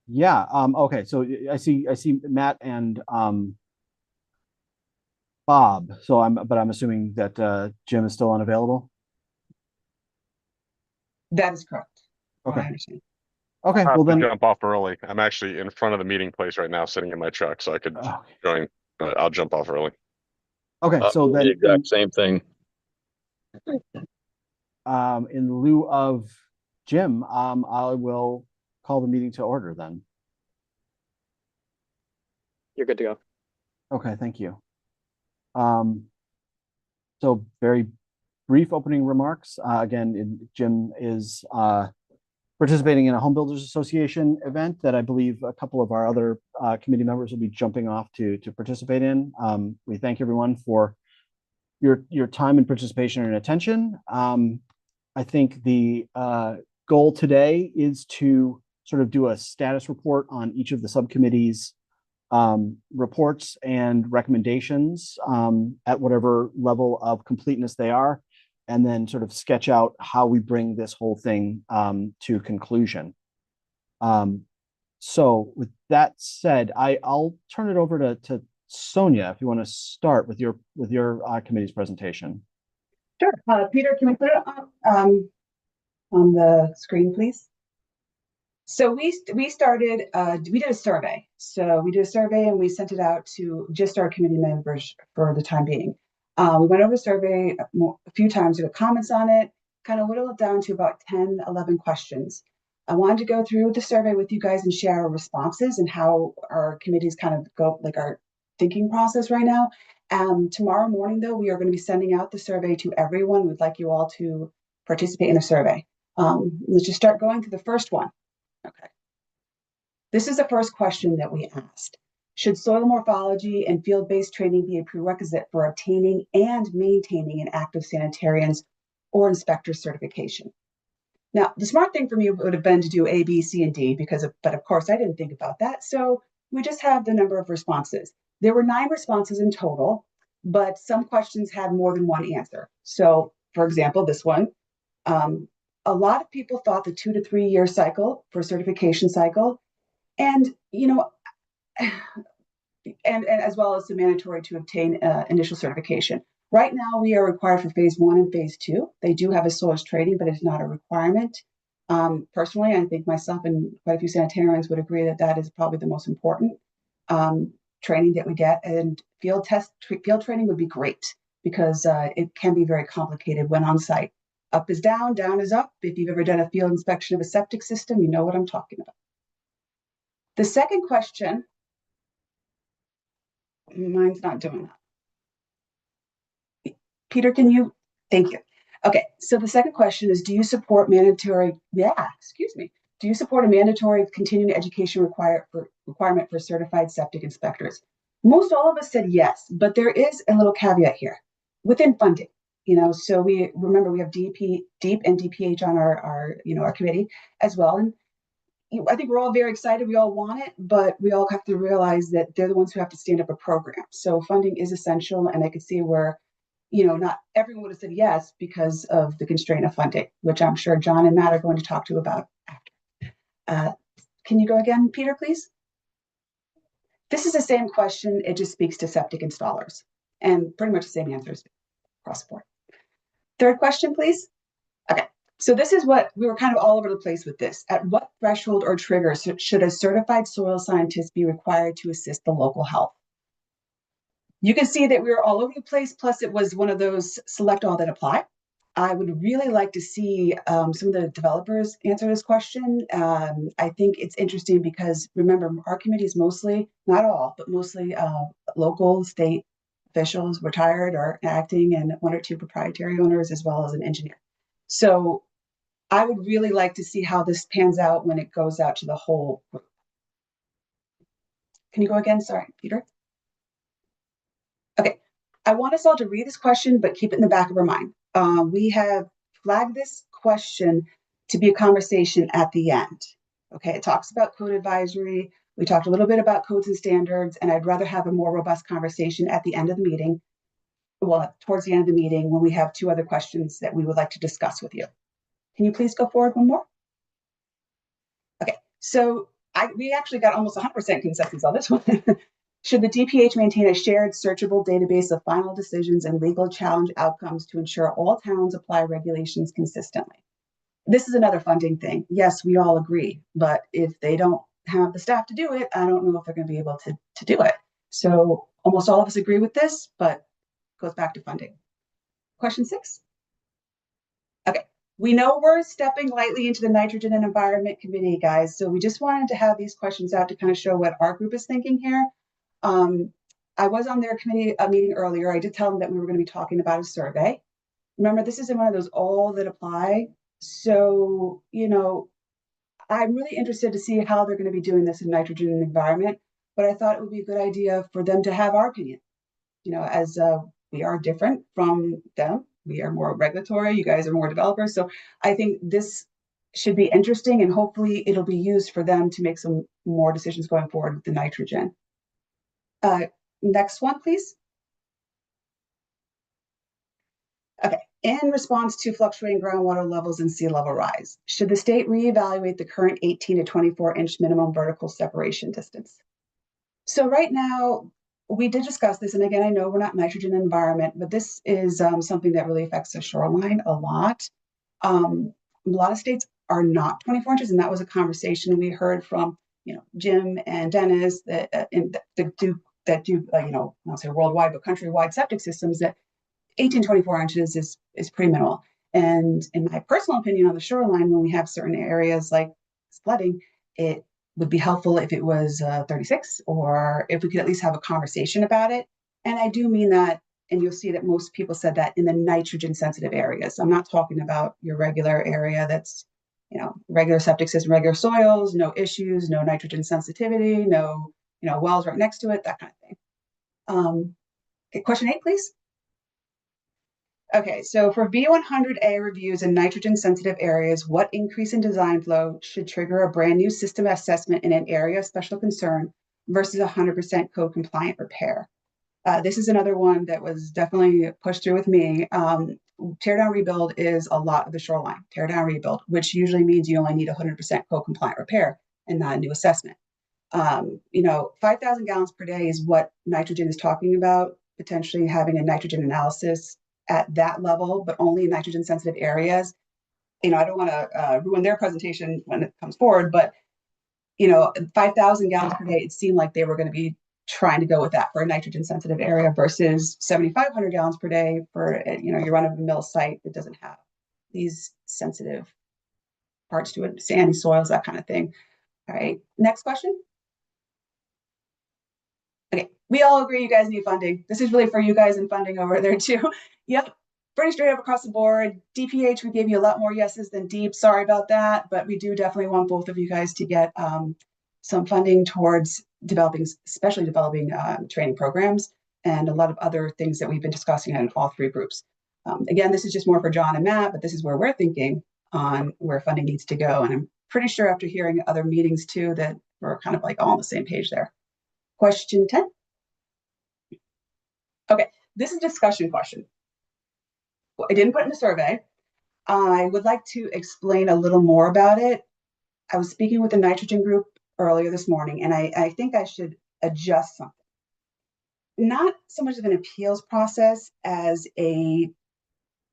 Yeah. Okay. So I see Matt and Bob. But I'm assuming that Jim is still unavailable. That is correct. Well, I Okay. understand. Okay. I Well have to then. jump off early. I'm actually in front of the meeting place right now, sitting in my truck, so I could uh, join, but I'll jump off early. Okay. I'm So doing the then, exact same thing. in lieu of Jim, I will call the meeting to order then. You're good to go. Okay. Thank you. Um, so very brief opening remarks. Jim is participating in a Home Builders Association event that I believe a couple of our other committee members will be jumping off to participate in. We thank everyone for your time and participation and attention. I think the goal today is to sort of do a status report on each of the subcommittees' reports and recommendations at whatever level of completeness they are, and then sort of sketch out how we bring this whole thing to conclusion. So with that said, I'll turn it over to Sonia if you want to start with your committee's presentation. Sure. Peter, can we put it on the screen, please? So we started, we did a survey. So we did a survey and we sent it out to just our committee members for the time being. We went over the survey a few times, we got comments on it, kind of whittled it down to about 10, 11 questions. I wanted to go through the survey with you guys and share our responses and how our committees kind of go, like our thinking process right now. Tomorrow morning, though, we are going to be sending out the survey to everyone. We'd like you all to participate in the survey. Let's just start going to the first one. Okay. This is the first question that we asked. Should soil morphology and field-based training be a prerequisite for obtaining and maintaining an active sanitarians or inspector certification? Now, the smart thing for me would have been to do A, B, C, and D, but of course I didn't think about that. So we just have the number of responses. There were 9 responses in total, but some questions had more than one answer. So for example, this one, a lot of people thought the 2 to 3 year cycle for certification cycle, and and as well as the mandatory to obtain initial certification. Right now, we are required for phase 1 and phase 2. They do have a soils training, but it's not a requirement. Personally, I think myself and quite a few sanitarians would agree that that is probably the most important training that we get. And field training would be great because it can be very complicated when on site. Up is down, down is up. If you've ever done a field inspection of a septic system, you know what I'm talking about. The second question, mine's not doing that. Peter, can you? Thank you. Okay, so the second question is, do you support mandatory, do you support a mandatory continuing education requirement for certified septic inspectors? Most all of us said yes, but there is a little caveat here within funding. So we remember we have DEEP and DPH on our committee as well. And I think we're all very excited. We all want it, but we all have to realize that they're the ones who have to stand up a program. So funding is essential. And I could see where, not everyone would have said yes because of the constraint of funding, which I'm sure John and Matt are going to talk to you about after. Can you go again, Peter, please? This is the same question. It just speaks to septic installers and pretty much the same answers across the board. Third question, please. Okay. So this is what we were kind of all over the place with this. At what threshold or trigger should a certified soil scientist be required to assist the local health? You can see that we were all over the place. Plus, it was one of those select all that apply. I would really like to see some of the developers answer this question. I think it's interesting because remember, our committee is mostly, not all, but mostly local, state officials, retired or acting, and 1 or 2 proprietary owners, as well as an engineer. So I would really like to see how this pans out when it goes out to the whole group. Can you go again? Sorry, Peter. Okay, I want us all to read this question, but keep it in the back of our mind. We have flagged this question to be a conversation at the end. Okay, it talks about code advisory. We talked a little bit about codes and standards, and I'd rather have a more robust conversation at the end of the meeting. Well, towards the end of the meeting when we have 2 other questions that we would like to discuss with you. Can you please go forward one more? Okay, so we actually got almost 100% consensus on this one. Should the DPH maintain a shared searchable database of final decisions and legal challenge outcomes to ensure all towns apply regulations consistently? This is another funding thing. Yes, we all agree, but if they don't have the staff to do it, I don't know if they're going to be able to do it. So almost all of us agree with this, but it goes back to funding. Question 6. Okay, we know we're stepping lightly into the Nitrogen and Environment Committee, guys. So we just wanted to have these questions out to kind of show what our group is thinking here. I was on their committee meeting earlier. I did tell them that we were going to be talking about a survey. Remember, this is in one of those all that apply. So, you know, I'm really interested to see how they're going to be doing this in nitrogen and environment, but I thought it would be a good idea for them to have our opinion, you know, as we are different from them. We are more regulatory, you guys are more developers. So I think this should be interesting, and hopefully it'll be used for them to make some more decisions going forward with the nitrogen. Next one, please. Okay, in response to fluctuating groundwater levels and sea level rise, should the state reevaluate the current 18 to 24 inch minimum vertical separation distance? So right now, we did discuss this, and again, I know we're not nitrogen environment, but this is something that really affects the shoreline a lot. A lot of states are not 24 inches, and that was a conversation we heard from, you know, Jim and Dennis that do you know, I'll say worldwide, but countrywide septic systems, that 18, 24 inches is pretty minimal. And in my personal opinion, on the shoreline, when we have certain areas like flooding, it would be helpful if it was 36, or if we could at least have a conversation about it. And I do mean that, and you'll see that most people said that in the nitrogen sensitive areas. I'm not talking about your regular area that's, you know, regular septic system, regular soils, no issues, no nitrogen sensitivity, no, you know, wells right next to it, that kind of thing. Okay, question 8, please. Okay, so for B100A reviews in nitrogen sensitive areas, what increase in design flow should trigger a brand new system assessment in an area of special concern versus 100% code compliant repair? This is another one that was definitely pushed through with me. Tear down rebuild is a lot of the shoreline, tear down rebuild, which usually means you only need 100% code compliant repair and not a new assessment. You know, 5,000 gallons per day is what nitrogen is talking about, potentially having a nitrogen analysis at that level, but only in nitrogen sensitive areas. You know, I don't want to ruin their presentation when it comes forward, but, you know, 5,000 gallons per day, it seemed like they were going to be trying to go with that for a nitrogen sensitive area versus 7,500 gallons per day for, you know, your run of the mill site that doesn't have these sensitive parts to it, sandy soils, that kind of thing. All right, next question. Okay, we all agree you guys need funding. This is really for you guys and funding over there too. Yep, pretty straight up across the board. DPH, we gave you a lot more yeses than deep. Sorry about that, but we do definitely want both of you guys to get some funding towards developing, especially developing training programs and a lot of other things that we've been discussing in all 3 groups. Again, this is just more for John and Matt, but this is where we're thinking on where funding needs to go. And I'm pretty sure after hearing other meetings too, that we're kind of like all on the same page there. Question 10. Okay, this is a discussion question. I didn't put in the survey. I would like to explain a little more about it. I was speaking with the nitrogen group earlier this morning, and I think I should adjust something. Not so much of an appeals process as a,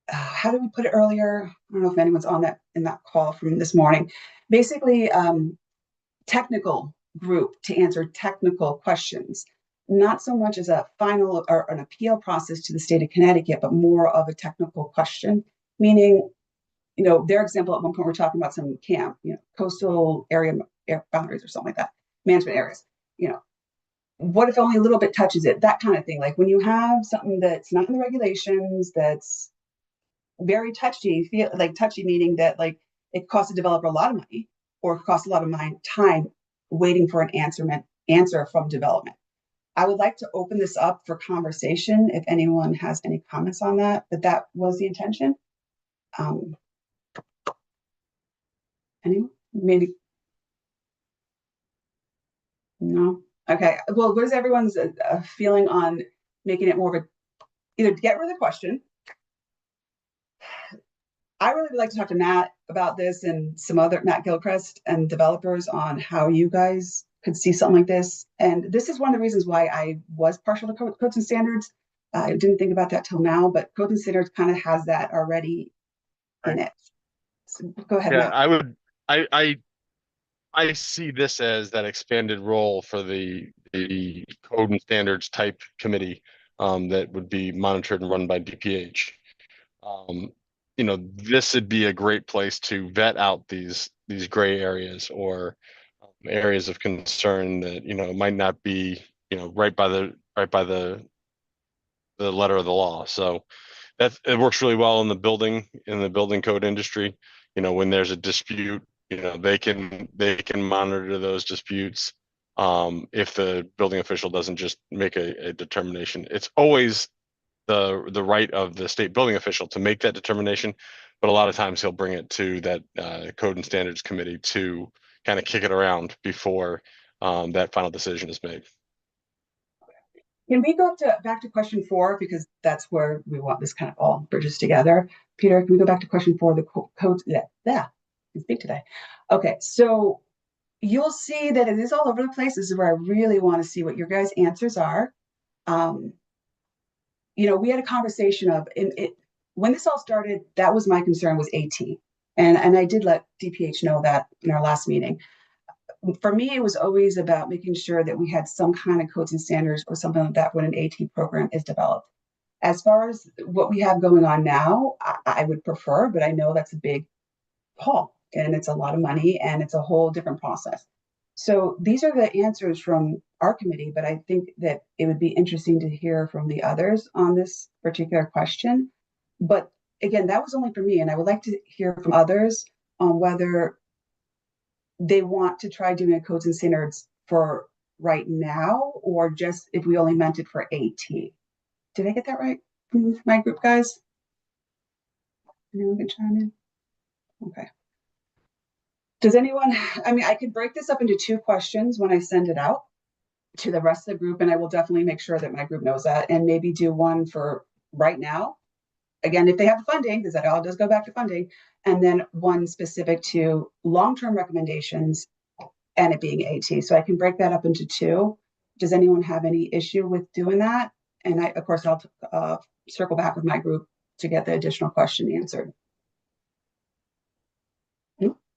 how did we put it earlier? I don't know if anyone's on that in that call from this morning. Basically, technical group to answer technical questions, not so much as a final or an appeal process to the state of Connecticut, but more of a technical question, meaning, you know, their example at one point, we're talking about some camp, you know, coastal area boundaries or something like that, management areas, you know, what if only a little bit touches it, that kind of thing. Like when you have something that's not in the regulations, that's very touchy, feel like touchy, meaning that like it costs a developer a lot of money or costs a lot of time waiting for an answer from development. I would like to open this up for conversation if anyone has any comments on that, but that was the intention. Anyone? Maybe? No? Okay. Well, what is everyone's feeling on making it more of a, either get rid of the question, I really would like to talk to Matt about this and some other Matt Gilchrist and developers on how you guys could see something like this. And this is one of the reasons why I was partial to codes and standards. I didn't think about that till now, but codes and standards kind of has that already in Right. it. So go ahead, Yeah, Matt. I see this as that expanded role for the code and standards type committee that would be monitored and run by DPH. Um, this would be a great place to vet out these gray areas or areas of concern that might not be right by the letter of the law. So it works really well in the building code industry. When there's a dispute, they can monitor those disputes. If the building official doesn't just make a determination, it's always the right of the state building official to make that determination, but a lot of times he'll bring it to that code and standards committee to kind of kick it around before that final decision is made. Can we go back to question 4, because that's where we want this kind of all bridges together. Peter, can we go back to question 4, the codes? Yeah, I can speak today. Okay, so you'll see that it is all over the place. This is where I really want to see what your guys' answers are. We had a conversation of when this all started, that was my concern, was AT. And I did let DPH know that in our last meeting. For me, it was always about making sure that we had some kind of codes and standards or something like that when an AT program is developed. As far as what we have going on now, I would prefer, but I know that's a big haul and it's a lot of money and it's a whole different process. So these are the answers from our committee, but I think that it would be interesting to hear from the others on this particular question. But again, that was only for me, and I would like to hear from others on whether they want to try doing a codes and standards for right now, or just if we only meant it for AT. Did I get that right from my group, guys? Anyone can chime in? Okay. Does anyone, I could break this up into 2 questions when I send it out to the rest of the group, and I will definitely make sure that my group knows that, and maybe do one for right now. Again, if they have the funding, because that all does go back to funding, and then one specific to long-term recommendations and it being AT. So I can break that up into 2. Does anyone have any issue with doing that? And of course, I'll circle back with my group to get the additional question answered.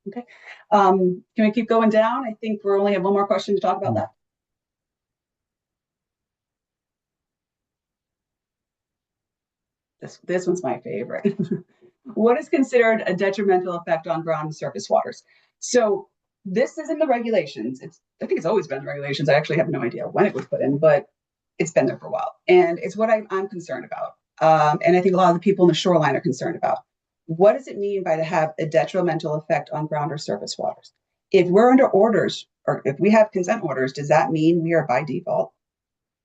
Okay. Can we keep going down? I think we only have one more question to talk about that. This one's my favorite. What is considered a detrimental effect on ground and surface waters? So this is in the regulations. I think it's always been in the regulations. I actually have no idea when it was put in, but it's been there for a while. And it's what I'm concerned about. And I think a lot of the people in the shoreline are concerned about. What does it mean by to have a detrimental effect on ground or surface waters? If we're under orders, or if we have consent orders, does that mean we are by default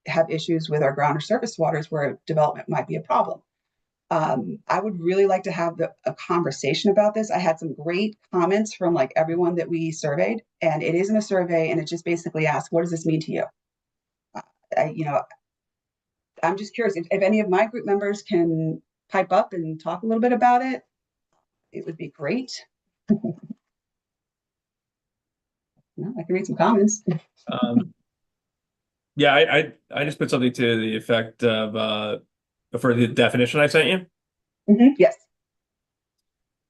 have issues with our ground or surface waters where development might be a problem? I would really like to have a conversation about this. I had some great comments from like everyone that we surveyed, and it isn't a survey, and it just basically asks, what does this mean to you? I'm just curious if any of my group members can pipe up and talk a little bit about it. It would be great. No, I can read some comments. Yeah, I just put something to the effect of for the definition I sent you. Yes.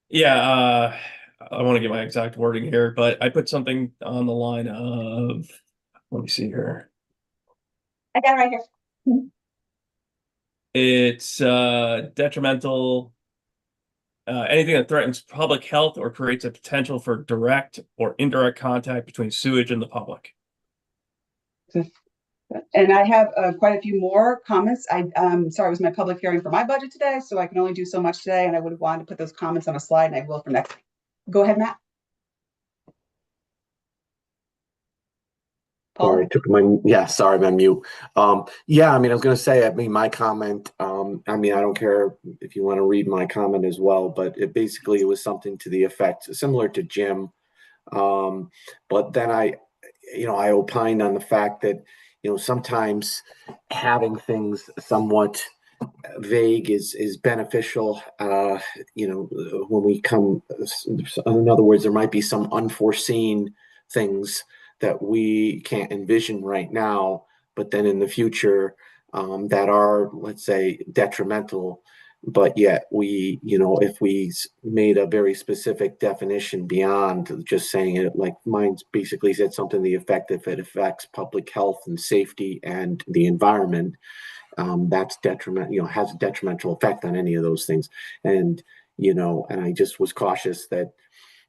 Yeah, I want to get my exact wording here, but I put something on the line of, let me see here. I got it right here. It's detrimental, anything that threatens public health or creates a potential for direct or indirect contact between sewage and the public. And I have quite a few more comments. Sorry, it was my public hearing for my budget today, so I can only do so much today, and I would have wanted to put those comments on a slide, and I will for next week. Go ahead, Matt. Sorry, sorry, I'm on mute. Yeah, I was going to say, my comment, I don't care if you want to read my comment as well, but it basically was something to the effect similar to Jim. But then I opined on the fact that, sometimes having things somewhat vague is beneficial. When we come, in other words, there might be some unforeseen things that we can't envision right now, but then in the future that are, let's say, detrimental. But yet if we made a very specific definition beyond just saying it, like mine basically said something to the effect, if it affects public health and safety and the environment, that's detrimental, has a detrimental effect on any of those things. And I just was cautious that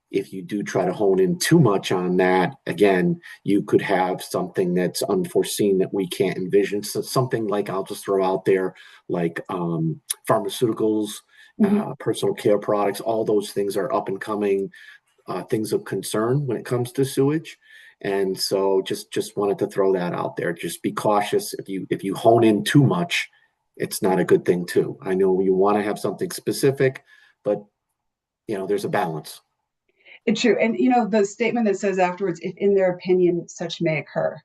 if you do try to hone in too much on that, again, you could have something that's unforeseen that we can't envision. So something like, I'll just throw out there, like pharmaceuticals, personal care products, all those things are up and coming things of concern when it comes to sewage. And so just wanted to throw that out there. Just be cautious. If you hone in too much, it's not a good thing too. I know you want to have something specific, but there's a balance. It's true. And, the statement that says afterwards, if in their opinion, such may occur.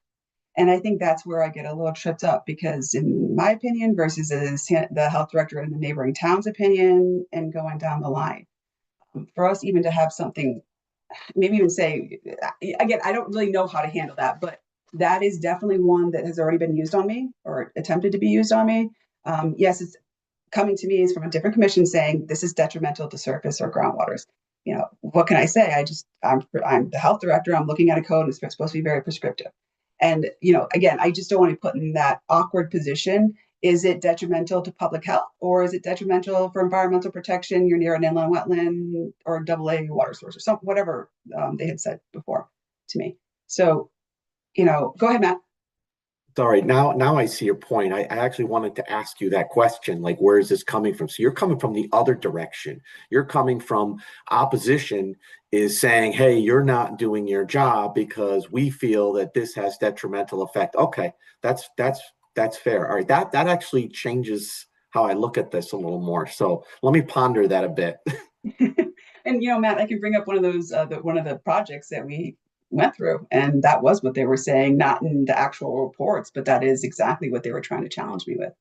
And I think that's where I get a little tripped up, because in my opinion versus the health director in the neighboring town's opinion, and going down the line, for us even to have something, maybe even say, again, I don't really know how to handle that, but that is definitely one that has already been used on me or attempted to be used on me. Yes, it's coming to me is from a different commission saying this is detrimental to surface or groundwaters. What can I say? I'm the health director. I'm looking at a code and it's supposed to be very prescriptive. And, again, I just don't want to be put in that awkward position. Is it detrimental to public health, or is it detrimental for environmental protection? You're near an inland wetland or AA water source or something, whatever they had said before to me. So, go ahead, Matt. Sorry, now I see your point. I actually wanted to ask you that question, like, where is this coming from? So you're coming from the other direction. You're coming from opposition is saying, hey, you're not doing your job because we feel that this has detrimental effect. Okay, that's fair. All right, that actually changes how I look at this a little more. So let me ponder that a bit. And Matt, I can bring up one of those one of the projects that we went through, and that was what they were saying, not in the actual reports, but that is exactly what they were trying to challenge me with.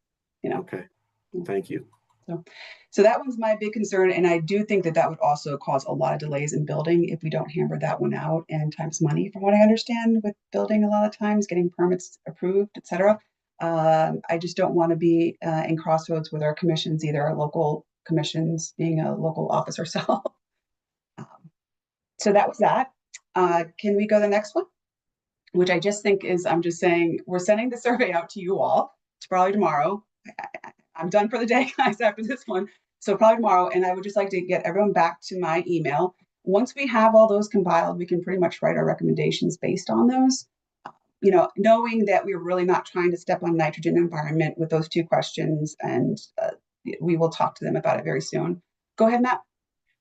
Okay, thank you. So that one's my big concern, and I do think that would also cause a lot of delays in building if we don't hammer that one out, and times money, from what I understand, with building a lot of times, getting permits approved, etc. I just don't want to be in crossroads with our commissions, either our local commissions, being a local office ourselves. So that was that. Can we go to the next one? Which I just think is, I'm just saying, we're sending the survey out to you all. It's probably tomorrow. I'm done for the day, guys, after this one. So probably tomorrow. And I would just like to get everyone back to my email. Once we have all those compiled, we can pretty much write our recommendations based on those. Knowing that we're really not trying to step on nitrogen environment with those two questions. And we will talk to them about it very soon. Go ahead, Matt.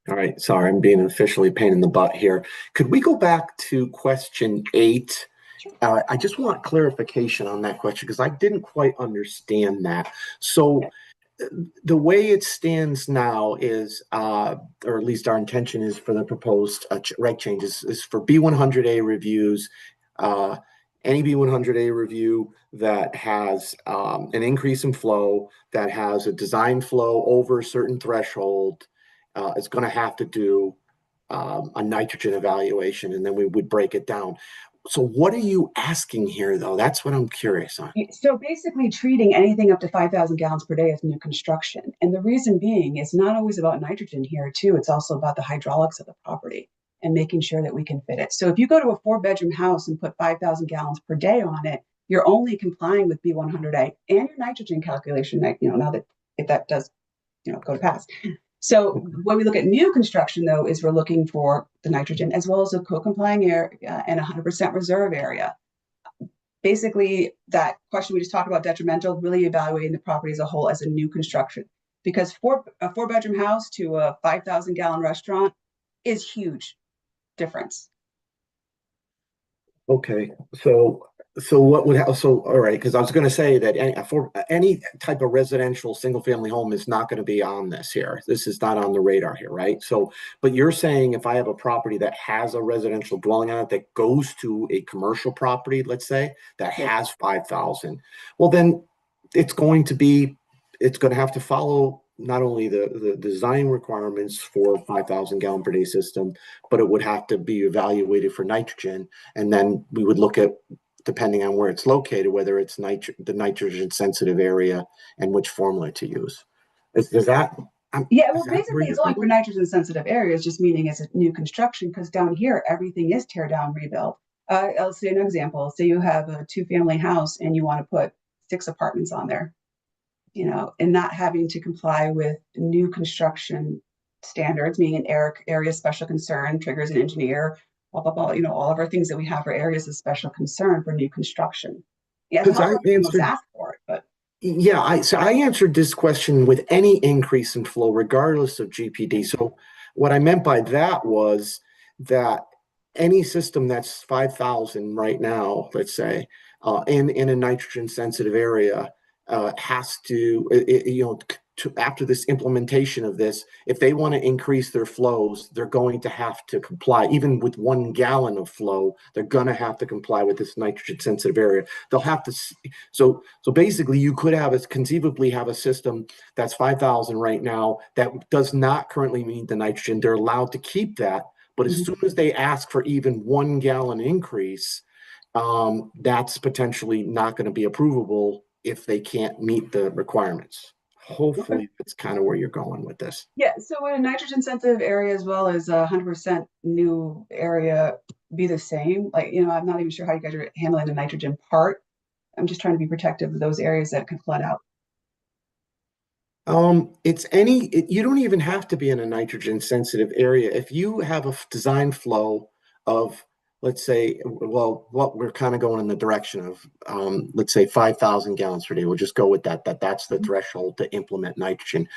All right, sorry, I'm being officially a pain in the butt here. Could we go back to question 8? Sure. I just want clarification on that question because I didn't quite understand that. So the way it stands now is, or at least our intention is for the proposed reg changes, is for B100A reviews, any B100A review that has an increase in flow, that has a design flow over a certain threshold, is going to have to do a nitrogen evaluation, and then we would break it down. So what are you asking here, though? That's what I'm curious on. So basically treating anything up to 5,000 gallons per day as new construction. And the reason being is not always about nitrogen here, too. It's also about the hydraulics of the property and making sure that we can fit it. So if you go to a 4-bedroom house and put 5,000 gallons per day on it, you're only complying with B100A and your nitrogen calculation, now that if that does, go to pass. So when we look at new construction, though, is we're looking for the nitrogen as well as a co-complying area and 100% reserve area. Basically, that question we just talked about, detrimental, really evaluating the property as a whole as a new construction. Because a 4-bedroom house to a 5,000 gallon restaurant is huge difference. Okay, so what would all right, because I was going to say that for any type of residential single family home is not going to be on this here. This is not on the radar here, right? So, but you're saying if I have a property that has a residential dwelling on it that goes to a commercial property, let's say, that has 5,000, well, then it's going to be it's going to have to follow not only the design requirements for 5,000 gallon per day system, but it would have to be evaluated for nitrogen. And then we would look at, depending on where it's located, whether it's the nitrogen sensitive area and which formula to use. Is that? Yeah, is well, that where basically, you're it's only for going? nitrogen sensitive areas, just meaning it's a new construction, because down here, everything is tear down, rebuild. I'll say an example. Say you have a 2-family house and you want to put 6 apartments on there, and not having to comply with new construction standards, meaning an area of special concern, triggers an engineer, blah, blah, blah, all of our things that we have for areas of special concern for new construction. Yeah, it's Because not I everyone was answered, asked for it, but yeah, I answered this question with any increase in flow, regardless of GPD. So what I meant by that was that any system that's 5,000 right now, let's say, in a nitrogen sensitive area, has to, after this implementation of this, if they want to increase their flows, they're going to have to comply. Even with 1 gallon of flow, they're going to have to comply with this nitrogen sensitive area. They'll have to. So basically, you could conceivably have a system that's 5,000 right now that does not currently meet the nitrogen. They're allowed to keep that, but as soon as they ask for even 1 gallon increase, that's potentially not going to be approvable if they can't meet the requirements. Hopefully, that's kind of where you're going with this. yeah, so would a nitrogen sensitive area as well as a 100% new area be the same? Like, I'm not even sure how you guys are handling the nitrogen part. I'm just trying to be protective of those areas that could flood out. You don't even have to be in a nitrogen sensitive area. If you have a design flow of, let's say, well, what we're kind of going in the direction of, let's say 5,000 gallons per day. We'll just go with that's the threshold to implement nitrogen.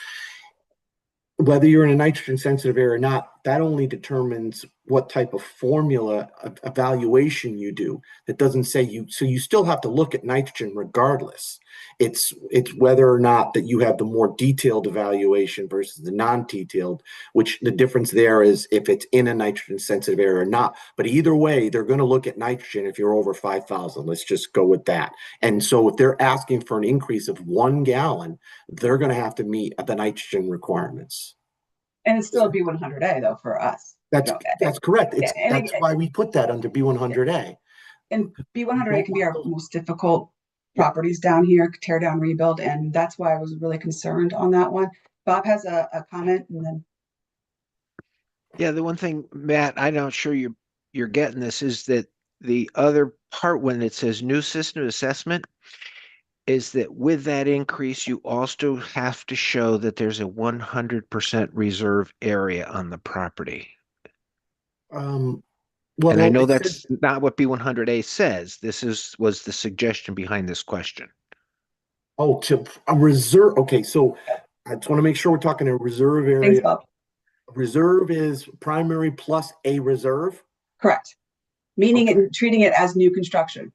Whether you're in a nitrogen sensitive area or not, that only determines what type of formula evaluation you do. That doesn't say so you still have to look at nitrogen regardless. It's whether or not that you have the more detailed evaluation versus the non-detailed, which the difference there is if it's in a nitrogen sensitive area or not. But either way, they're going to look at nitrogen if you're over 5,000. Let's just go with that. And so if they're asking for an increase of 1 gallon, they're going to have to meet the nitrogen requirements. And it's still a B100A though for us. That's correct. That's and why we put that under B100A. And B100A can be our most difficult properties down here, tear down, rebuild, and that's why I was really concerned on that one. Bob has a comment, and then Yeah, the one thing, Matt, I'm not sure you're getting this is that the other part when it says new system assessment is that with that increase, you also have to show that there's a 100% reserve area on the property. Well, And I know that's not what B100A says. Was the suggestion behind this question. Oh, to a reserve. Okay, so I just want to make sure we're talking a reserve area. thanks, Bob. Reserve is primary plus a reserve. Correct. Meaning Okay. it, treating it as new construction.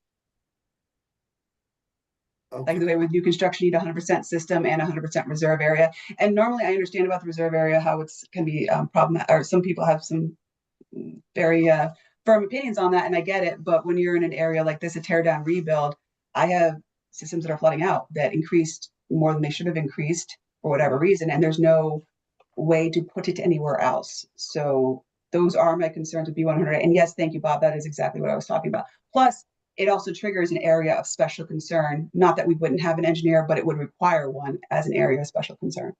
Okay. Like the way with new construction, you need 100% system and 100% reserve area. And normally I understand about the reserve area, how it's can be problematic, or some people have some very firm opinions on that, and I get it. But when you're in an area like this, a tear down rebuild, I have systems that are flooding out that increased more than they should have increased for whatever reason, and there's no way to put it anywhere else. So those are my concerns with B100. And yes, thank you, Bob. That is exactly what I was talking about. Plus, it also triggers an area of special concern. Not that we wouldn't have an engineer, but it would require one as an area of special concern.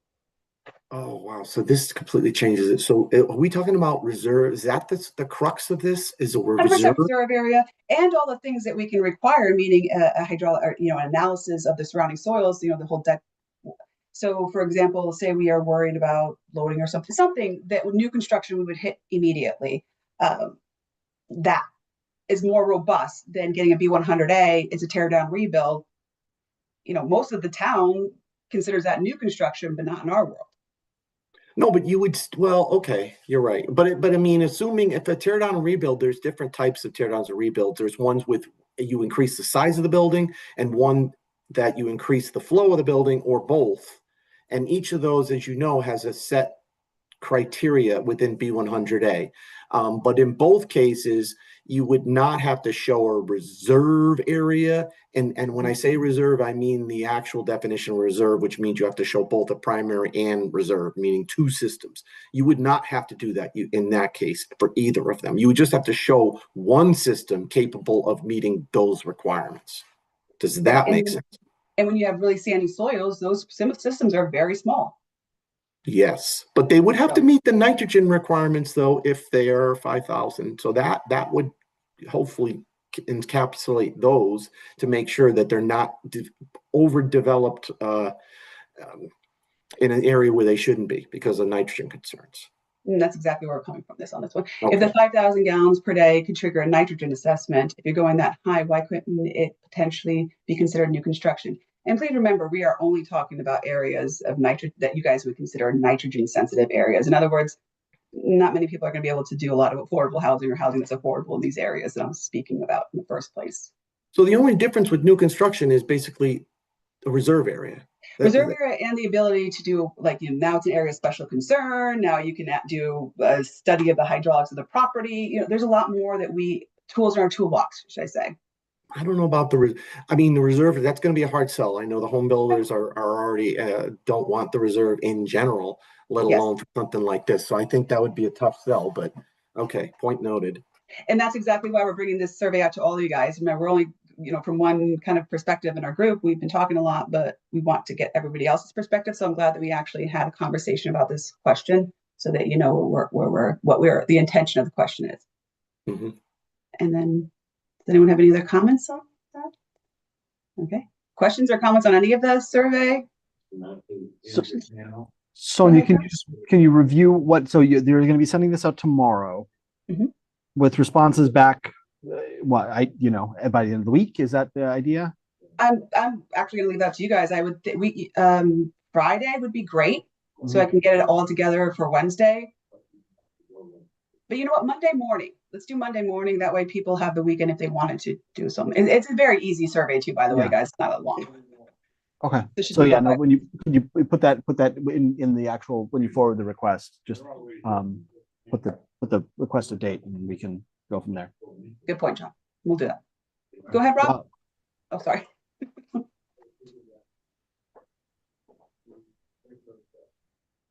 Oh, wow. So this completely changes it. So are we talking about reserve? Is that the crux of this? Is a 100% reserve? reserve area and all the things that we can require, meaning a hydraulic, or, an analysis of the surrounding soils, the whole deck. So, for example, say we are worried about loading or something that with new construction we would hit immediately. That is more robust than getting a B100A. It's a tear down rebuild. Most of the town considers that new construction, but not in our world. No, but you would, well, okay, you're right. But I mean, assuming if a tear down and rebuild, there's different types of tear downs and rebuilds. There's ones with you increase the size of the building and one that you increase the flow of the building or both. And each of those, as you know, has a set criteria within B100A. But in both cases, you would not have to show a reserve area. And when I say reserve, I mean the actual definition of reserve, which means you have to show both a primary and reserve, meaning two systems. You would not have to do that in that case for either of them. You would just have to show one system capable of meeting those requirements. Does that make sense? And when you have really sandy soils, those systems are very small. Yes, but they would have to meet the nitrogen requirements though if they are 5,000. So that would hopefully encapsulate those to make sure that they're not overdeveloped in an area where they shouldn't be because of nitrogen concerns. And that's exactly where we're coming from on this one. Okay. If the 5,000 gallons per day could trigger a nitrogen assessment, if you're going that high, why couldn't it potentially be considered new construction? And please remember, we are only talking about areas of nitrogen that you guys would consider nitrogen sensitive areas. In other words, not many people are going to be able to do a lot of affordable housing or housing that's affordable in these areas that I'm speaking about in the first place. So the only difference with new construction is basically a reserve area. Reserve area and the ability to do, like, now it's an area of special concern. Now you can do a study of the hydraulics of the property. There's a lot more that tools in our toolbox, should I say. I don't know about the reserve, that's going to be a hard sell. I know the home builders are already don't want the reserve in general, let alone for something like this. So I think that would be a tough sell, but okay, point noted. And that's exactly why we're bringing this survey out to all of you guys. Remember, we're only, from one kind of perspective in our group, we've been talking a lot, but we want to get everybody else's perspective. So I'm glad that we actually had a conversation about this question so that you know what the intention of the question is. Mm-hmm. And then, does anyone have any other comments on that? Okay. Questions or comments on any of the survey? Sonia, can you review what? So you're going to be sending this out tomorrow with responses back. By the end of the week. Is that the idea? I'm actually going to leave that to you guys. I would Friday would be great, so I can get it all together for Wednesday. But you know what? Monday morning. Let's do Monday morning. That way people have the weekend if they wanted to do something. It's a very easy survey too, by the way, guys. It's not a long. Okay. So yeah, no, when you put that in the actual, when you forward the request, just put the requested date and we can go from there. Good point, John. We'll do that. Go ahead, Rob. Oh, sorry.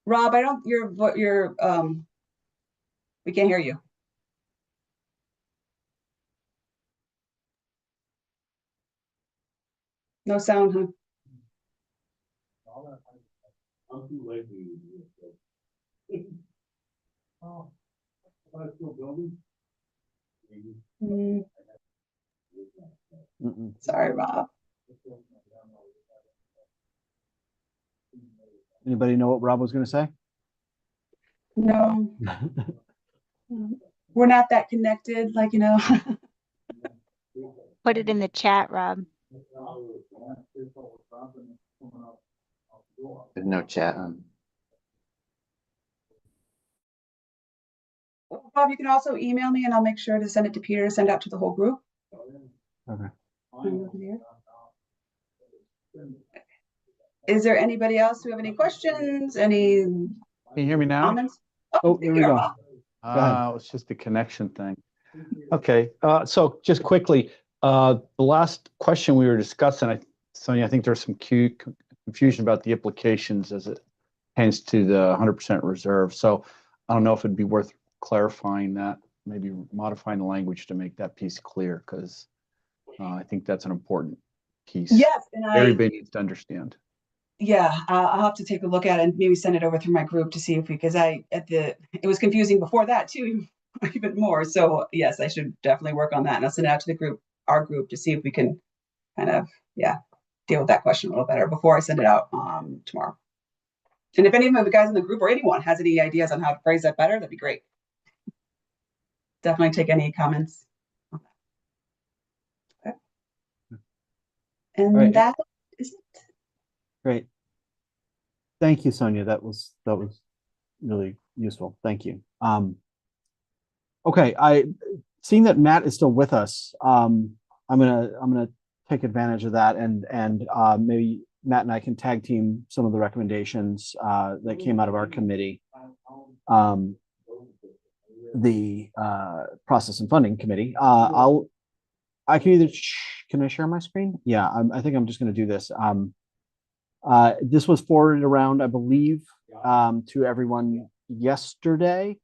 Rob, we can't hear you. No sound, huh? Sorry, Rob. Anybody know what Rob was going to say? No. We're not that connected, Put it in the chat, Rob. There's no chat. Bob, you can also email me and I'll make sure to send it to Peter to send out to the whole group. Okay. Is there anybody else who have any questions? Any Can you hear me now? comments? Oh, here we go. It's just a connection thing. Okay, so just quickly, the last question we were discussing, Sonia, I think there's some confusion about the implications as it tends to the 100% reserve. So I don't know if it'd be worth clarifying that, maybe modifying the language to make that piece clear, because I think that's an important piece. Yes, and everybody needs to understand. Yeah, I'll have to take a look at it and maybe send it over through my group to see if it was confusing before that too, even more. So yes, I should definitely work on that, and I'll send it out to our group to see if we can kind of deal with that question a little better before I send it out tomorrow. And if any of the guys in the group or anyone has any ideas on how to phrase that better, that'd be great. Definitely take any comments. Okay. And that is it. Great. Thank you, Sonia. That was really useful. Thank you. Okay, seeing that Matt is still with us, I'm gonna take advantage of that and maybe Matt and I can tag team some of the recommendations that came out of our committee. the process and funding committee. I can either can I share my screen? Yeah, I think I'm just going to do this. This was forwarded around, I believe, to everyone yesterday.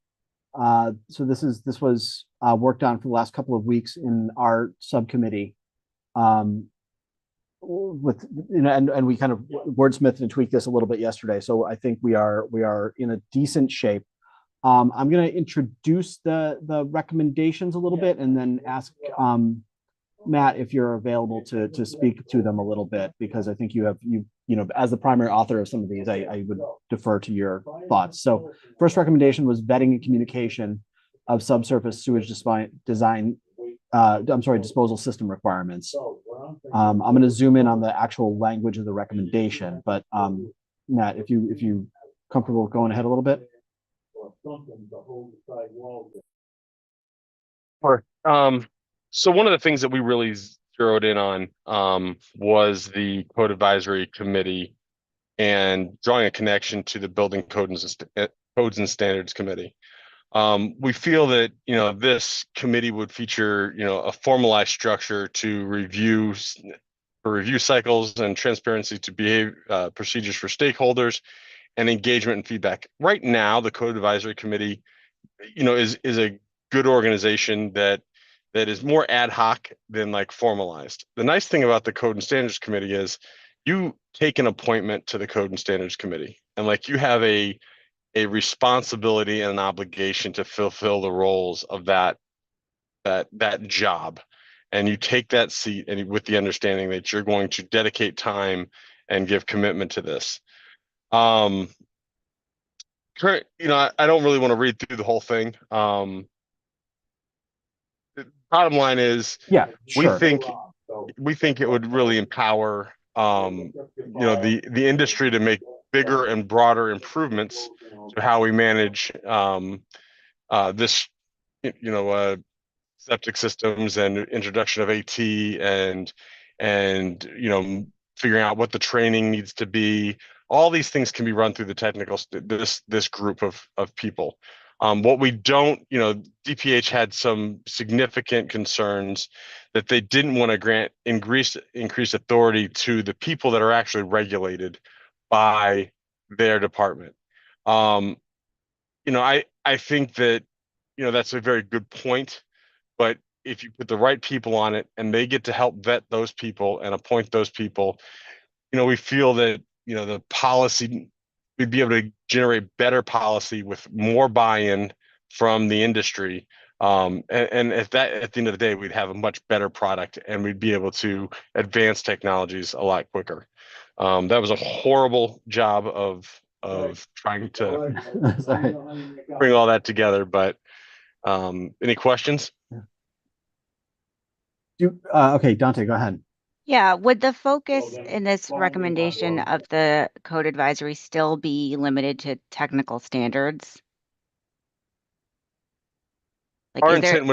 So this was worked on for the last couple of weeks in our subcommittee. With and we kind of wordsmithed and tweaked this a little bit yesterday. So I think we are in a decent shape. I'm going to introduce the recommendations a little bit and then ask Matt if you're available to speak to them a little bit, because I think you as the primary author of some of these, I would defer to your thoughts. So first recommendation was vetting and communication of subsurface sewage design. Disposal system requirements. I'm going to zoom in on the actual language of the recommendation, but Matt, if you comfortable going ahead a little bit. Sure. So one of the things that we really zeroed in on was the code advisory committee and drawing a connection to the building codes and standards committee. We feel that this committee would feature a formalized structure to review cycles and transparency to behave procedures for stakeholders and engagement and feedback. Right now, the code advisory committee is a good organization that is more ad hoc than like formalized. The nice thing about the code and standards committee is you take an appointment to the code and standards committee, and like you have a responsibility and an obligation to fulfill the roles of that job, and you take that seat and with the understanding that you're going to dedicate time and give commitment to this. I don't really want to read through the whole thing. The bottom line is, Yeah, sure. we think it would really empower the industry to make bigger and broader improvements to how we manage this septic systems and introduction of AT and figuring out what the training needs to be. All these things can be run through the technical this group of people. What we don't, DPH had some significant concerns that they didn't want to grant increased authority to the people that are actually regulated by their department. I think that that's a very good point, but if you put the right people on it and they get to help vet those people and appoint those people, we feel that the policy, we'd be able to generate better policy with more buy-in from the industry. And at the end of the day, we'd have a much better product and we'd be able to advance technologies a lot quicker. That was a horrible job of trying to bring all that together, but any questions? Okay, Dante, go ahead. Yeah, would the focus in this recommendation of the code advisory still be limited to technical standards? Like, Our intent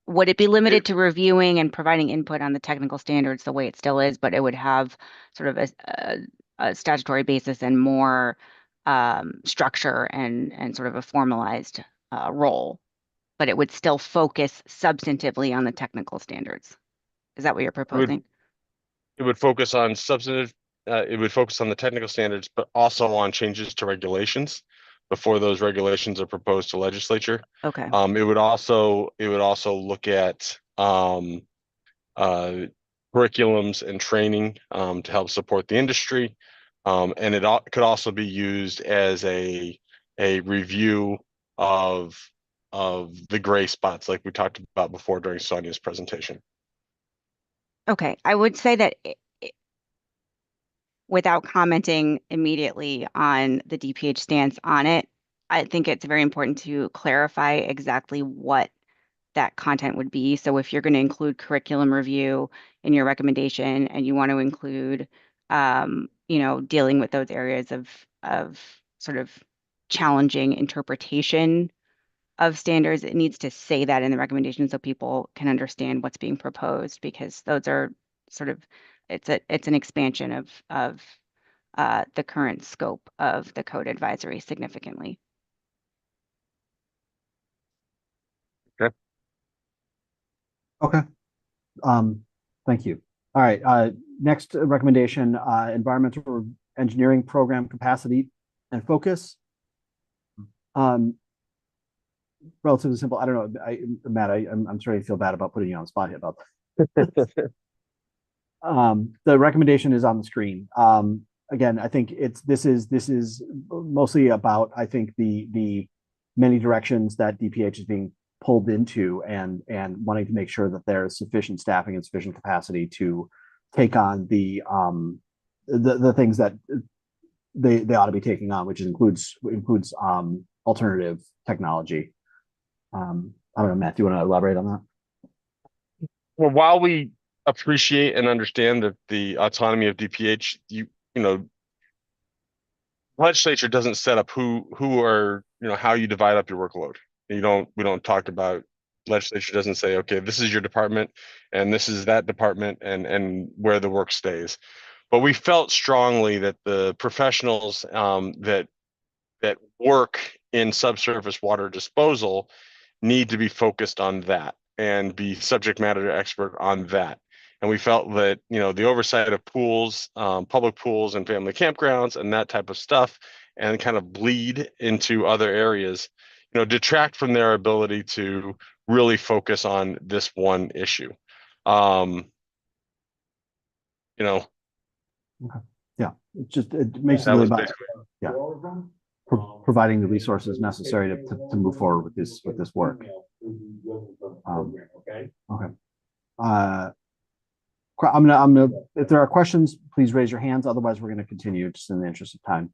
would it be limited to reviewing and providing input on the technical standards the way it still is, but it would have sort of a statutory basis and more structure and sort of a formalized role, but it would still focus substantively on the technical standards? Is that what you're proposing? It would focus on substantive. It would focus on the technical standards, but also on changes to regulations before those regulations are proposed to legislature. Okay. It would also look at curriculums and training to help support the industry, and it could also be used as a review of the gray spots, like we talked about before during Sonia's presentation. Okay, I would say that without commenting immediately on the DPH stance on it, I think it's very important to clarify exactly what that content would be. So if you're going to include curriculum review in your recommendation and you want to include, dealing with those areas of sort of challenging interpretation of standards, it needs to say that in the recommendation so people can understand what's being proposed, because those are sort of, it's an expansion of the current scope of the code advisory significantly. Okay. Thank you. All right, next recommendation, environmental engineering program capacity and focus. Um, relatively simple. I don't know, Matt, I'm sorry, I feel bad about putting you on the spot here about that. The recommendation is on the screen. Again, I think this is mostly about, I think, the many directions that DPH is being pulled into, and wanting to make sure that there is sufficient staffing and sufficient capacity to take on the things that they ought to be taking on, which includes alternative technology. I don't know, Matt, do you want to elaborate on that? Well, while we appreciate and understand the autonomy of DPH, you know, legislature doesn't set up who are, how you divide up your workload. We don't talk about, legislature doesn't say, okay, this is your department and this is that department, and where the work stays. But we felt strongly that the professionals that work in subsurface water disposal need to be focused on that and be subject matter expert on that. And we felt that, the oversight of pools, public pools and family campgrounds and that type of stuff, and kind of bleed into other areas, detract from their ability to really focus on this one issue. You know, Okay. Yeah, it makes it that really was about basically. providing the resources necessary to move forward with this work. Okay. I'm gonna, if there are questions, please raise your hands. Otherwise, we're gonna continue just in the interest of time.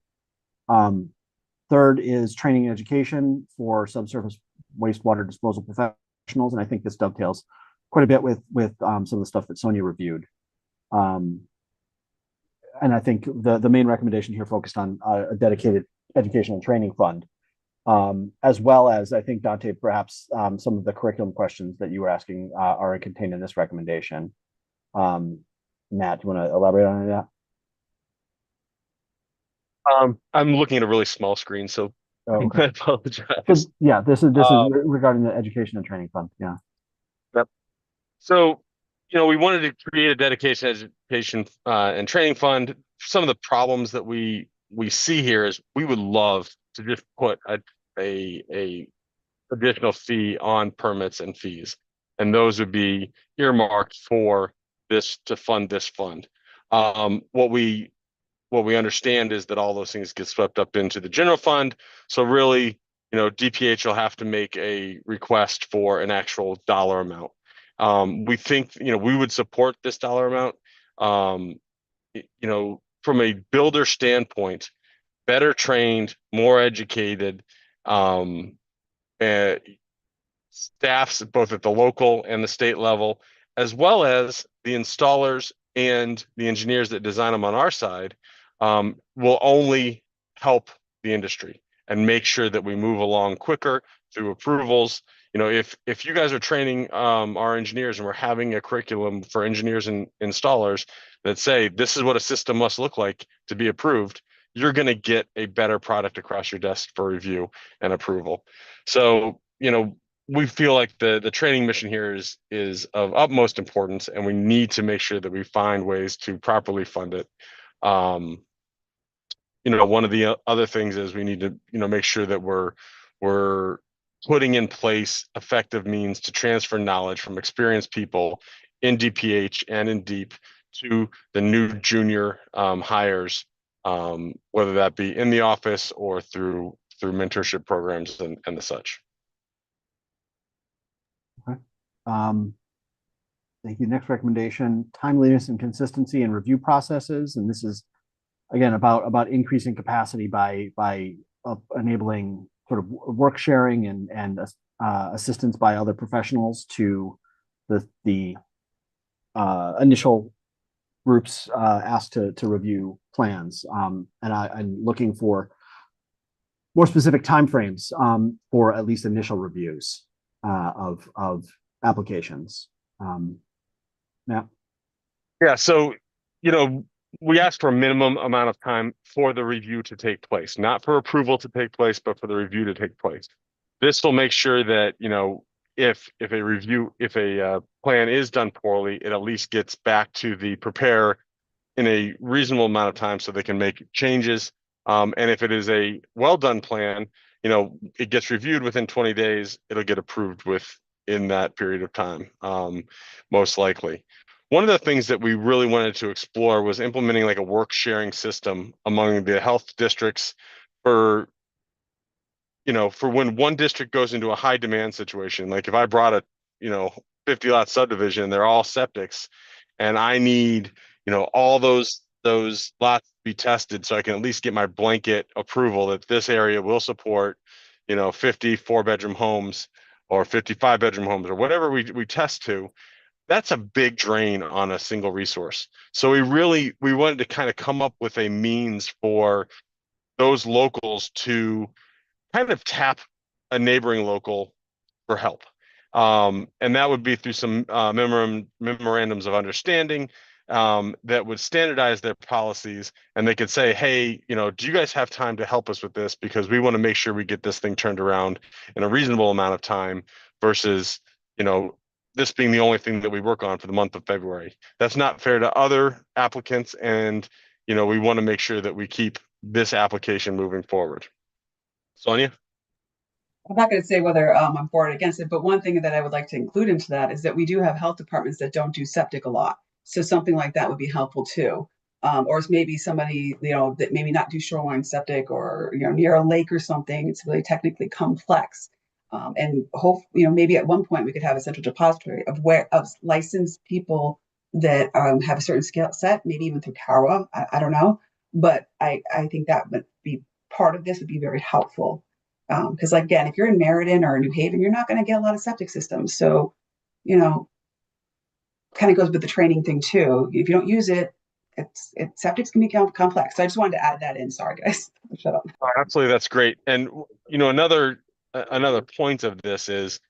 Third is training and education for subsurface wastewater disposal professionals, and I think this dovetails quite a bit with some of the stuff that Sonia reviewed. And I think the main recommendation here focused on a dedicated educational training fund, as well as, I think, Dante, perhaps some of the curriculum questions that you were asking are contained in this recommendation. Matt, do you want to elaborate on that? I'm looking at a really small screen, so Oh, okay. I apologize. So, yeah, this is regarding the education and training fund. Yeah. Yep. So, we wanted to create a dedication education and training fund. Some of the problems that we see here is we would love to just put a additional fee on permits and fees, and those would be earmarked for this to fund this fund. What we understand is that all those things get swept up into the general fund. So really, DPH will have to make a request for an actual dollar amount. We think, we would support this dollar amount. From a builder standpoint, better trained, more educated, uh, staffs both at the local and the state level, as well as the installers and the engineers that design them on our side, will only help the industry and make sure that we move along quicker through approvals. If you guys are training our engineers, and we're having a curriculum for engineers and installers that say this is what a system must look like to be approved, you're going to get a better product across your desk for review and approval. So, we feel like the training mission here is of utmost importance, and we need to make sure that we find ways to properly fund it. One of the other things is we need to, make sure that we're putting in place effective means to transfer knowledge from experienced people in DPH and in DEEP to the new junior hires, whether that be in the office or through mentorship programs and the such. Okay. Thank you. Next recommendation: timeliness and consistency in review processes, and this is again about increasing capacity by enabling sort of work sharing and assistance by other professionals to the initial groups asked to review plans. And I'm looking for more specific timeframes for at least initial reviews of applications. Yeah. Yeah. So, we asked for a minimum amount of time for the review to take place, not for approval to take place, but for the review to take place. This will make sure that, if a plan is done poorly, it at least gets back to the prepare in a reasonable amount of time so they can make changes. And if it is a well done plan, it gets reviewed within 20 days, it'll get approved within that period of time, most likely. One of the things that we really wanted to explore was implementing like a work sharing system among the health districts for for when one district goes into a high demand situation. Like if I brought a 50 lot subdivision, they're all septics, and I need all those lots to be tested so I can at least get my blanket approval that this area will support 50 4-bedroom homes or 55 bedroom homes or whatever we test to. That's a big drain on a single resource. So we wanted to kind of come up with a means for those locals to kind of tap a neighboring local for help. And that would be through some memorandums of understanding that would standardize their policies, and they could say, hey, do you guys have time to help us with this? Because we want to make sure we get this thing turned around in a reasonable amount of time versus, this being the only thing that we work on for the month of February. That's not fair to other applicants. And, we want to make sure that we keep this application moving forward. Sonia? I'm not going to say whether I'm for or against it, but one thing that I would like to include into that is that we do have health departments that don't do septic a lot. So something like that would be helpful too. Or it's maybe somebody, that maybe not do shoreline septic or, near a lake or something. It's really technically complex. And maybe at one point we could have a central depository of licensed people that have a certain skill set, maybe even through CARWA. I don't know. But I think that would be part of this would be very helpful. Because again, if you're in Meriden or New Haven, you're not going to get a lot of septic systems. So, kind of goes with the training thing too. If you don't use it, septics can be complex. So I just wanted to add that in. Sorry, guys. Shut up. Oh, absolutely, that's great. And another point of this is,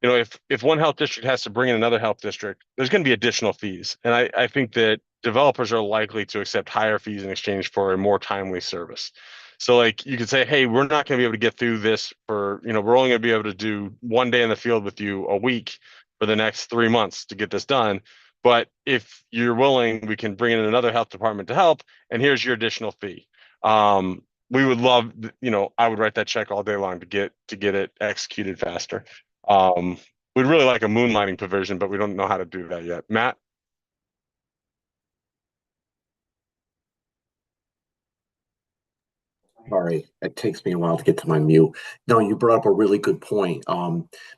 if one health district has to bring in another health district, there's going to be additional fees. And I think that developers are likely to accept higher fees in exchange for a more timely service. So like you could say, hey, we're not going to be able to get through this for, we're only going to be able to do one day in the field with you a week for the next 3 months to get this done. But if you're willing, we can bring in another health department to help, and here's your additional fee. We would love, I would write that check all day long to get it executed faster. We'd really like a moonlighting provision, but we don't know how to do that yet. Matt? Sorry, it takes me a while to get to my mute. No, you brought up a really good point,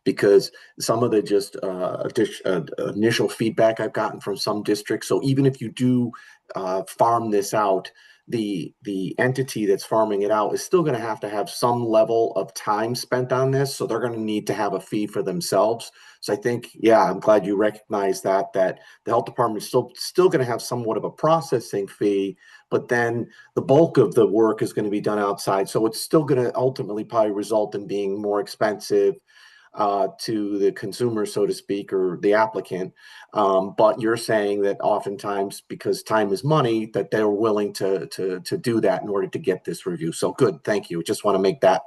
because some of the just initial feedback I've gotten from some districts. So even if you do farm this out, the entity that's farming it out is still going to have some level of time spent on this. So they're going to need to have a fee for themselves. So I think, yeah, I'm glad you recognize that the health department is still going to have somewhat of a processing fee, but then the bulk of the work is going to be done outside. So it's still going to ultimately probably result in being more expensive to the consumer, so to speak, or the applicant. But you're saying that oftentimes, because time is money, that they're willing to do that in order to get this review. So good, thank you. Just want to make that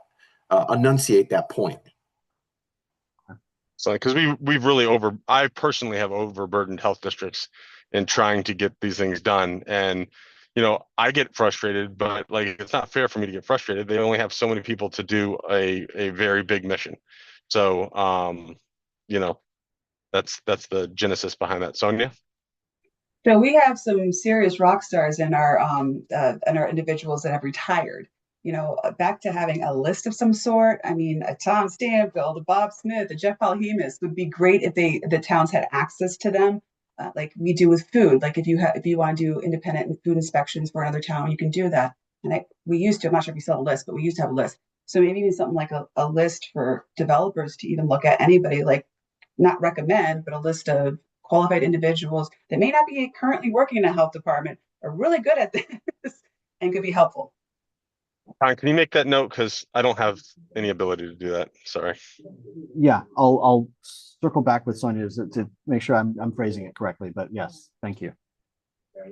enunciate that point. So, because I personally have overburdened health districts in trying to get these things done, and I get frustrated, but like it's not fair for me to get frustrated. They only have so many people to do a very big mission. So, that's the genesis behind that. Sonia? So we have some serious rock stars in our individuals that have retired. Back to having a list of some sort. I mean, a Tom Stanfield, a Bob Smith, a Jeff Palhemus would be great if the towns had access to them, like we do with food. Like if you want to do independent food inspections for another town, you can do that. And we used to. I'm not sure if we still have a list, but we used to have a list. So maybe even something like a list for developers to even look at anybody, like not recommend, but a list of qualified individuals that may not be currently working in a health department are really good at this and could be helpful. Can you make that note? Because I don't have any ability to do that. Sorry. Yeah, I'll circle back with Sonia to make sure I'm phrasing it correctly, but yes, thank you.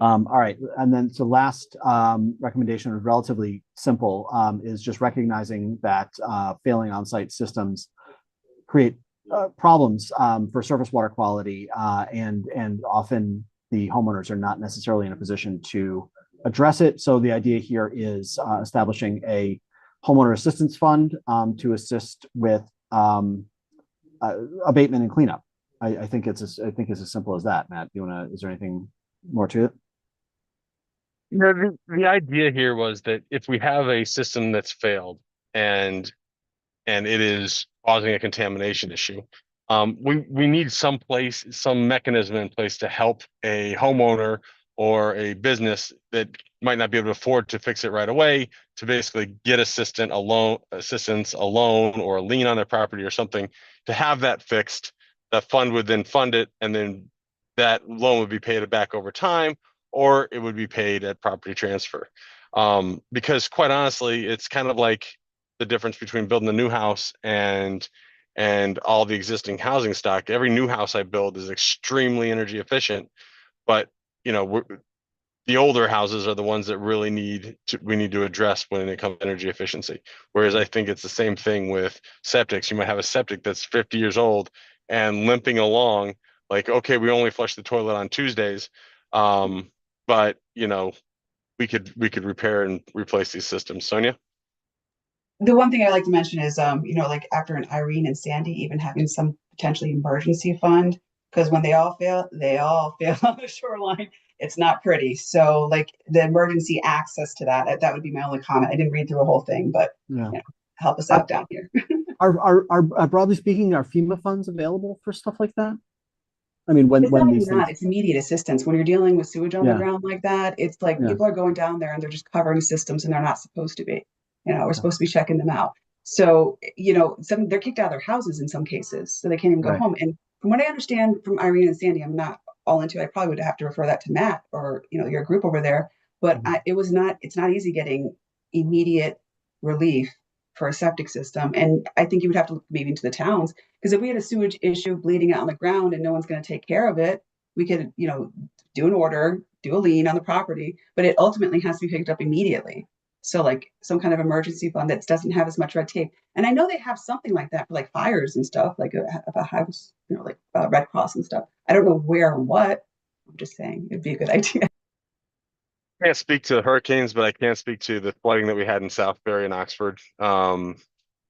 All right, and then so last recommendation is relatively simple, is just recognizing that failing on-site systems create problems for surface water quality, and often the homeowners are not necessarily in a position to address it. So the idea here is establishing a homeowner assistance fund to assist with abatement and cleanup. I think it's as simple as that. Matt, is there anything more to it? You know, the idea here was that if we have a system that's failed and it is causing a contamination issue, we need some mechanism in place to help a homeowner or a business that might not be able to afford to fix it right away to basically get assistance, a loan, or a lien on their property or something to have that fixed. That fund would then fund it, and then that loan would be paid back over time, or it would be paid at property transfer. Because quite honestly, it's kind of like the difference between building a new house and all the existing housing stock. Every new house I build is extremely energy efficient, but you know, the older houses are the ones that really we need to address when it comes to energy efficiency. Whereas I think it's the same thing with septics. You might have a septic that's 50 years old and limping along, like, okay, we only flush the toilet on Tuesdays. But you know, we could repair and replace these systems. Sonia? The one thing I like to mention is, like after an Irene and Sandy, even having some potentially emergency fund, because when they all fail on the shoreline. It's not pretty. So like the emergency access to that would be my only comment. I didn't read through a whole thing, but Yeah. Help us out down here. Are broadly speaking, are FEMA funds available for stuff like that? I mean, when It's not these even that, things, it's immediate assistance. When you're dealing with sewage on the Yeah. ground like that, it's like Yeah. people are going down there and they're just covering systems and they're not supposed to be. We're Okay. supposed to be checking them out. So, they're kicked out of their houses in some cases, so they can't even go Right. home. And from what I understand from Irene and Sandy, I'm not all into it. I probably would have to refer that to Matt or, your group over there. But it's not easy getting immediate relief for a septic system. And I think you would have to look maybe into the towns, because if we had a sewage issue bleeding out on the ground and no one's going to take care of it, we could, do an order, do a lien on the property, but it ultimately has to be picked up immediately. So like some kind of emergency fund that doesn't have as much red tape. And I know they have something like that for like fires and stuff, like a house, like Red Cross and stuff. I don't know where or what. I'm just saying it'd be a good idea. I can't speak to hurricanes, but I can speak to the flooding that we had in Southbury and Oxford a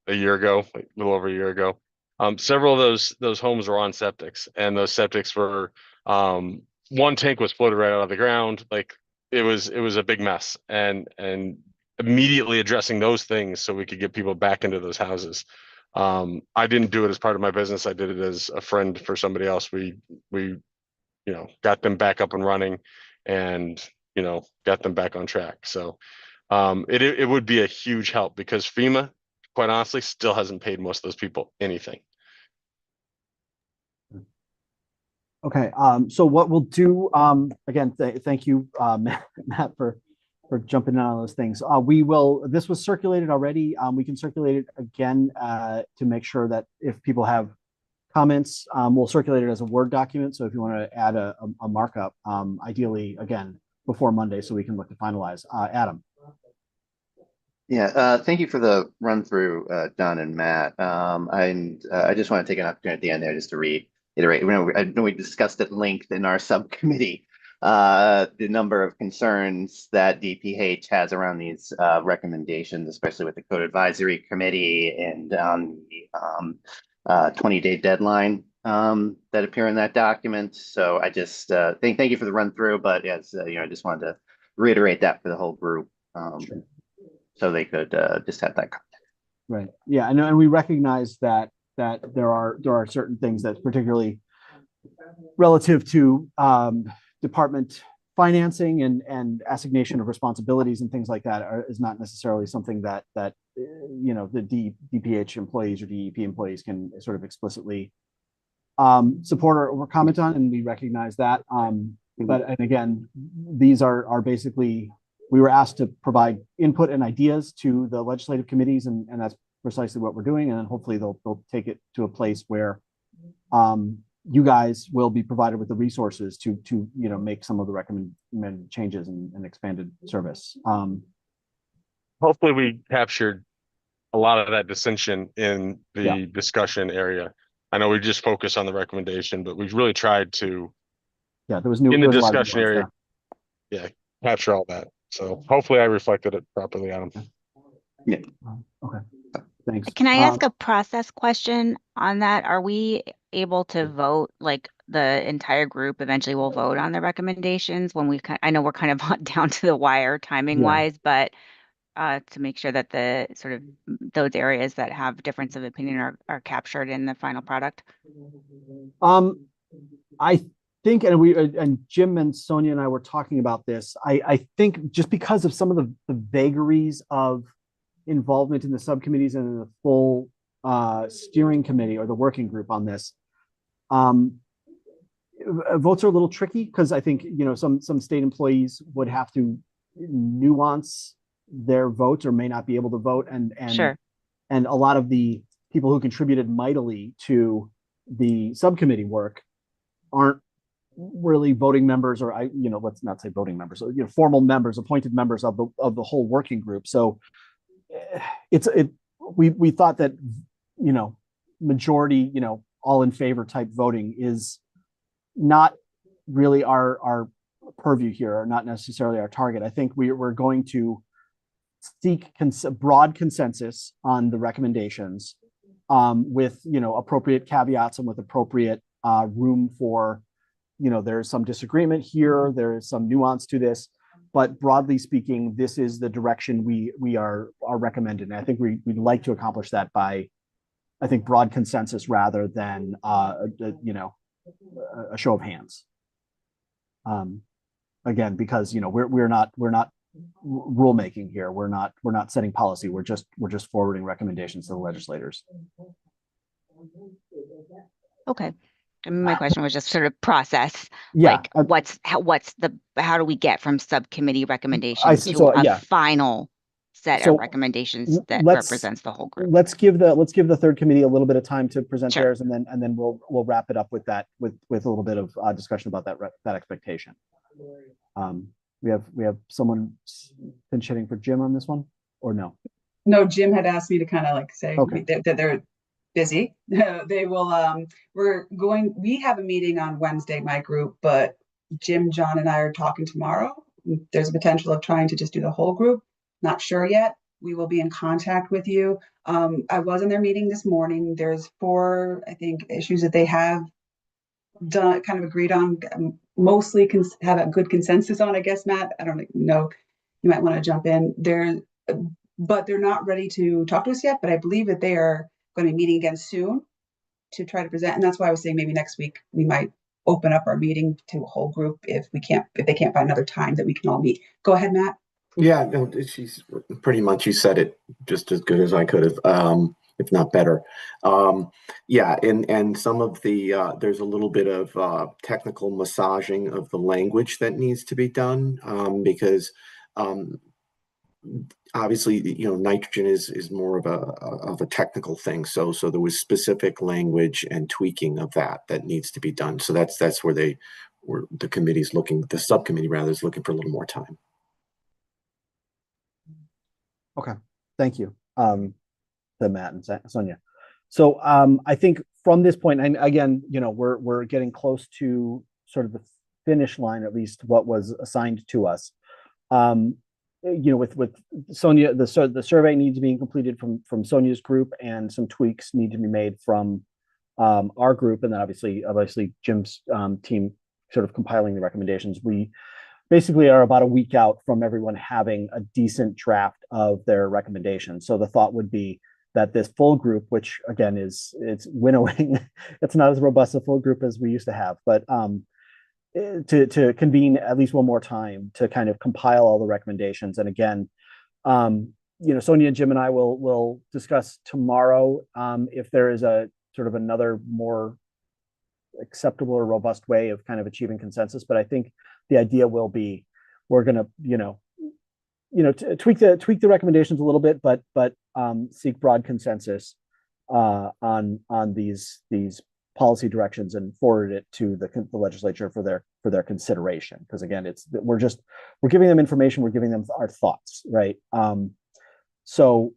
year ago, like a little over a year ago. Several of those homes were on septics, and those septics were one tank was floated right out of the ground. Like it was a big mess, and immediately addressing those things so we could get people back into those houses. I didn't do it as part of my business. I did it as a friend for somebody else. We got them back up and running, and got them back on track. So it would be a huge help, because FEMA, quite honestly, still hasn't paid most of those people anything. Okay. So what we'll do, again, thank you, Matt, for jumping in on those things. This was circulated already. We can circulate it again to make sure that if people have comments, we'll circulate it as a Word document. So if you want to add a markup, ideally, again, before Monday, so we can look to finalize. Adam. Yeah, thank you for the run through, Don and Matt. I just want to take an opportunity at the end there just to reiterate. I know we discussed at length in our subcommittee the number of concerns that DPH has around these recommendations, especially with the Code Advisory Committee and the 20-day deadline that appear in that document. So I just thank you for the run through, but as I just wanted to reiterate that for the whole group. Sure. So they could just have that context. Right. Yeah. And we recognize that there are certain things that's particularly relative to department financing and assignation of responsibilities and things like that is not necessarily something that the DPH employees or DEP employees can sort of explicitly support or comment on, and we recognize that. But and again, these are basically, we were asked to provide input and ideas to the legislative committees, and that's precisely what we're doing. And then hopefully they'll take it to a place where you guys will be provided with the resources to make some of the recommended changes and expanded service. Hopefully we captured a lot of that dissension in the discussion area. I know we just focus on the recommendation, but we've really tried to, Yeah, there was new, in there the was a lot of discussion nuance area, there. yeah, capture all that. So hopefully I reflected it properly on them. Okay, thanks. Can I ask a process question on that? Are we able to vote, like the entire group eventually will vote on the recommendations when we, I know we're kind of down to the wire timing Yeah. wise, but to make sure that the sort of those areas that have difference of opinion are captured in the final product? I think, and Jim and Sonia and I were talking about this. I think just because of some of the vagaries of involvement in the subcommittees and in the full steering committee or the working group on this, votes are a little tricky because I think, you know, some state employees would have to nuance their votes or may not be able to vote, Sure. and a lot of the people who contributed mightily to the subcommittee work aren't really voting members, or let's not say voting members, so, formal members, appointed members of the whole working group. So we thought that, majority, all in favor type voting is not really our purview here, or not necessarily our target. I think we're going to seek broad consensus on the recommendations, with appropriate caveats and with appropriate room for, there's some disagreement here, there is some nuance to this, but broadly speaking, this is the direction we are recommending. I think we'd like to accomplish that by, I think, broad consensus rather than a show of hands. Again, because we're not rulemaking here. We're not setting policy. We're just forwarding recommendations to the legislators. Okay. And my question was just sort of process. Yeah. Like how do we get from subcommittee recommendations to a final set of recommendations that represents the whole group? Let's give the third committee a little bit of time to present Sure. theirs, and then we'll wrap it up with that, with a little bit of discussion about that expectation. We have someone pinch hitting for Jim on this one, or no? No, Jim had asked me to kind of like say Okay. that they're busy. They will, we have a meeting on Wednesday, my group, but Jim, John, and I are talking tomorrow. There's a potential of trying to just do the whole group. Not sure yet. We will be in contact with you. I was in their meeting this morning. There's 4, I think, issues that they have done, kind of agreed on, mostly have a good consensus on, I guess, Matt. I don't know. You might want to jump in there, but they're not ready to talk to us yet. But I believe that they are going to be meeting again soon to try to present. And that's why I was saying maybe next week we might open up our meeting to a whole group if they can't find another time that we can all meet. Go ahead, Matt. Yeah, no, she's pretty much, you said it just as good as I could have, if not better. Yeah, and some of the there's a little bit of technical massaging of the language that needs to be done, because obviously, nitrogen is more of a technical thing. So there was specific language and tweaking of that needs to be done. So that's where the subcommittee rather is looking for a little more time. Okay, thank you, to Matt and Sonia. So I think from this point, and again, we're getting close to sort of the finish line, at least what was assigned to us. With Sonia, the survey needs to be completed from Sonia's group, and some tweaks need to be made from our group, and then obviously Jim's team sort of compiling the recommendations. We basically are about a week out from everyone having a decent draft of their recommendations. So the thought would be that this full group, which again it's winnowing, it's not as robust a full group as we used to have, but to convene at least one more time to kind of compile all the recommendations. And again, Sonia and Jim and I will discuss tomorrow if there is a sort of another more acceptable or robust way of kind of achieving consensus. But I think the idea will be we're going to tweak the recommendations a little bit, but seek broad consensus on these policy directions and forward it to the legislature for their consideration. Because again, we're giving them information, we're giving them our thoughts, right? So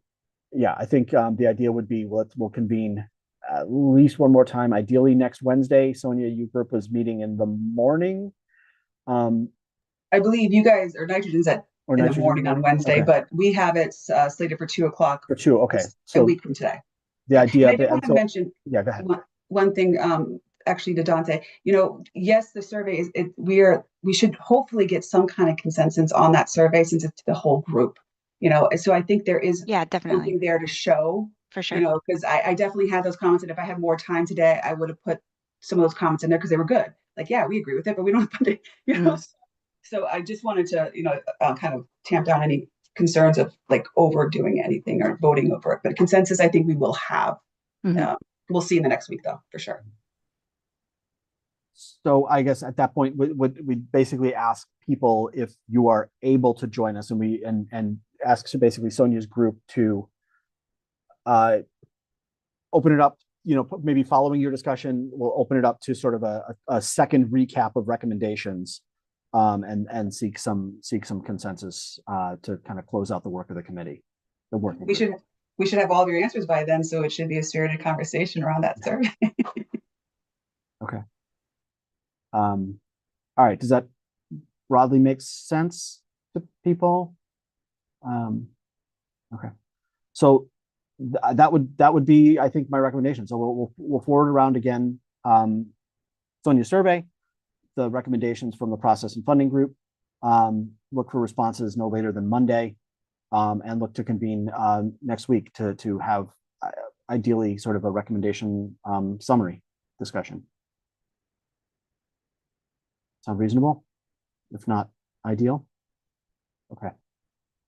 yeah, I think the idea would be we'll convene at least one more time, ideally next Wednesday. Sonia, your group was meeting in the morning. I believe you guys are nitrogen's at Or in the nitrogen morning on Wednesday, Okay. but we have it slated for 2 o'clock For two, okay. a So week from today. the idea And I of did it, want and to so, mention yeah, go ahead. one thing, actually to Dante, yes, the survey is, we should hopefully get some kind of consensus on that survey since it's the whole group, so I think there is Yeah, definitely, something there to show, for sure. because I definitely had those comments, and if I had more time today, I would have put some of those comments in there because they were good. Like, yeah, we agree with it, but we don't have to put it, Mhm. So I just wanted to, kind of tamp down any concerns of like overdoing anything or voting over it. But consensus, I think we will have. Mhm. We'll see in the next week, though, for sure. So I guess at that point, we basically ask people if you are able to join us, and we and ask basically Sonia's group to open it up. Maybe following your discussion, we'll open it up to sort of a second recap of recommendations, and seek some consensus to kind of close out the work of the committee. The working We group. should have all of your answers by then, so it should be a spirited conversation around that survey. Okay. All right. Does that broadly make sense to people? Okay. So that would be, I think, my recommendation. So we'll forward around again, Sonia's survey, the recommendations from the process and funding group. Look for responses no later than Monday, and look to convene next week to have ideally sort of a recommendation summary discussion. Sound reasonable? If not ideal? Okay.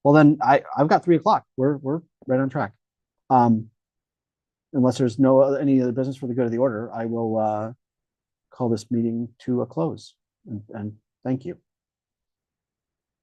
Well, then I've got 3 o'clock. We're right on track. Unless there's any other business for the good of the order, I will call this meeting to a close. And thank you.